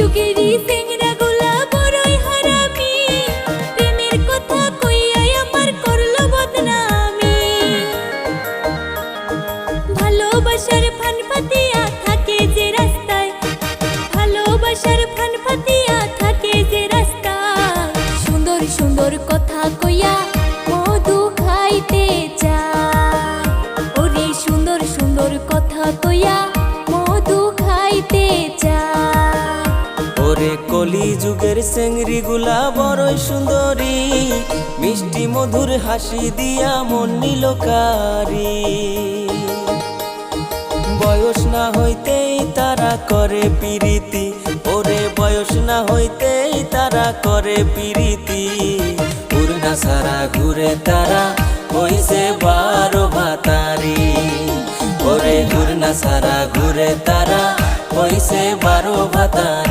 যুগেরই চেংড়াগুলা বড়ই হারামি, প্রেমের কথা কইয়াই আমার করলো বদনামি। ভালোবাসার ফান ফাতিয়া থাকে যে রাস্তায়, ভালোবাসার ফান ফাতিয়া থাকে যে রাস্তায়, সুন্দর সুন্দর কথা কইয়া মধু খাইতে যায়। ওরে সুন্দর সুন্দর কথা কইয়া মধু খাইতে যায়। ওরে কলি যুগের চেংড়িগুলা বড়ই সুন্দরী, মিষ্টি মধুর হাসি দিয়া মন নিল কারি। বয়স না হইতেই তারা করে পিরিতি, ওরে বয়স না হইতেই তারা করে পিরিতি। উড়না সারা ঘুরে তারা হইছে 12 ভাতারি, ওরে উড়না সারা ঘুরে তারা হইছে 12 ভাতারি।